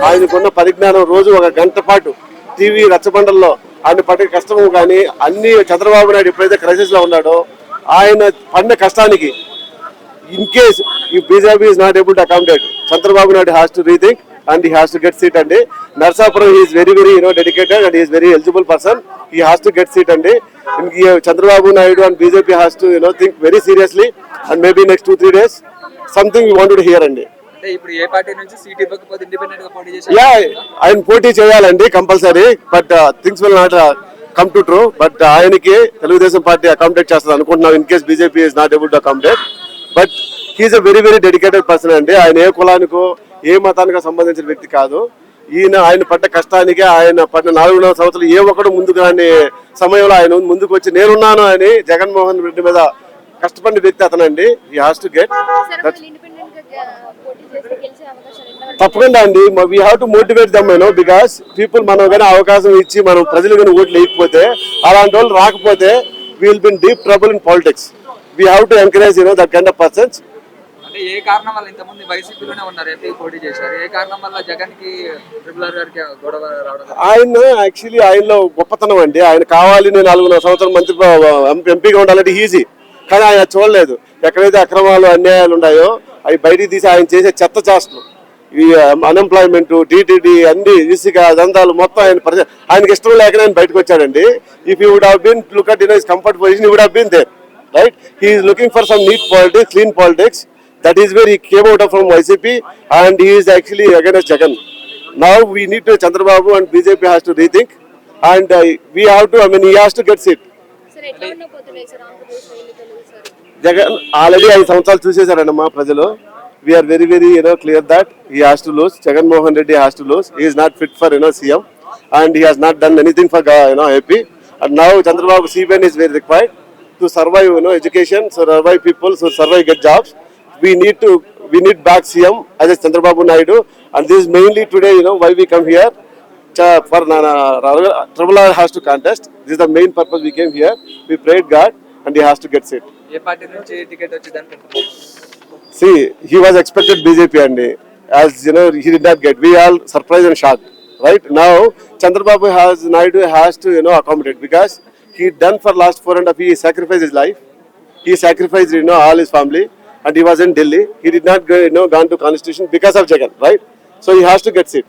ఆయనకున్న పరిజ్ఞానం రోజు ఒక గంట పాటు టీవీ రచ్చబండల్లో ఆయన పడే కష్టము కానీ అన్ని చంద్రబాబు నాయుడు ఎప్పుడైతే క్రైసిస్ లో ఉన్నాడో ఆయన పడిన కష్టానికి ఇన్ కేస్ ఈ BJP is not able to accommodate, Chandrababu Naidu has to rethink and he has to get seat and Narsapuram he is very dedicated and he is very eligible person. He has to get seat and Chandrababu Naidu and BJP has to think very seriously and maybe next 2-3 days something we wanted to hear and ఇప్పుడు ఏ party నుంచి seat ఇవ్వకపోతే independent గా పోటీ చేశారు. ఆయన పోటీ చేయాలండి compulsory, but things will not come to true. But ఆయనకి తెలుగుదేశం పార్టీ అకామిడేట్ చేస్తుంది అనుకుంటున్నాం in case BJP is not able to accommodate. But he is a very dedicated person అండి. ఆయన ఏ కులానికో ఏ మతానికో సంబంధించిన వ్యక్తి కాదు. ఆయన పడ్డ కష్టానికి ఆయన పడిన 4.5 సంవత్సరాలు ఏ ఒక్కడు ముందుకు రాని సమయంలో ఆయన ముందుకు వచ్చి నేనున్నాను అని జగన్మోహన్ రెడ్డి మీద కష్టపడిన వ్యక్తి అతనండి. హీ హాస్ టు గెట్ తప్పకుండా అండి. We have to motivate them because people మనం కానీ అవకాశం ఇచ్చి మనం ప్రజలు కానీ ఓట్లు వేయకపోతే అలాంటి వాళ్ళు రాకపోతే we will be in deep trouble in politics. We have to encourage that kind of persons. అంటే ఏ కారణం వల్ల ఇంతమంది వైసీపీలోనే ఉన్నారు, ఎంపీ పోటీ చేశారు, ఏ కారణం వల్ల జగన్ కి ట్రిపుల్ గారికి గొడవ రావడం? ఆయన యాక్చువల్లీ ఆయనలో గొప్పతనం అండి. ఆయన కావాలి నేను 4.5 సంవత్సరాల మంత్రి ఎంపీగా ఉండాలంటే ఈజీ, కానీ ఆయన చూడలేదు. ఎక్కడైతే అక్రమాలు అన్యాయాలు ఉన్నాయో అవి బయటికి తీసి ఆయన చేసే చెత్త చేష్టలు, ఈ అన్ఎంప్లాయ్మెంట్, టీటీడీ అన్ని ఇసుక దందాలు మొత్తం ఆయనకి ఇష్టం లేక ఆయన బయటకు వచ్చాడండి. If you would have been look at his comfort position you would have been there, right? He is looking for some neat politics, clean politics. That is where he came out from YCP and he is actually against Jagan. Now we need to Chandrababu and BJP has to rethink and we have to, he has to get seat. Sir, ఎట్లా ఉండబోతున్నాయి sir Andhra Pradesh ఎన్నికలు? Sir Jagan already 5 సంవత్సరాలు చూసేశారండి మా ప్రజలు. We are very clear that he has to lose. Jagan Mohan Reddy has to lose. He is not fit for CM and he has not done anything for AP. And now Chandrababu CBN is very required to survive education, survive people, so survive get jobs. We need back CM as Chandrababu Naidu, and this is mainly today why we come here for Tribal R has to contest. This is the main purpose we came here. We prayed God and he has to get seat. A party నుంచి ticket వచ్చింది అనుకుంటున్నారు? See, he was expected BJP and as he did not get. We all surprised and shocked. Right now Chandrababu Naidu has to accommodate because he done for last 4.5 years. He sacrificed his life. He sacrificed all his family. And he was in Delhi. He did not gone to Constitution because of Jagan, right? So he has to get seat.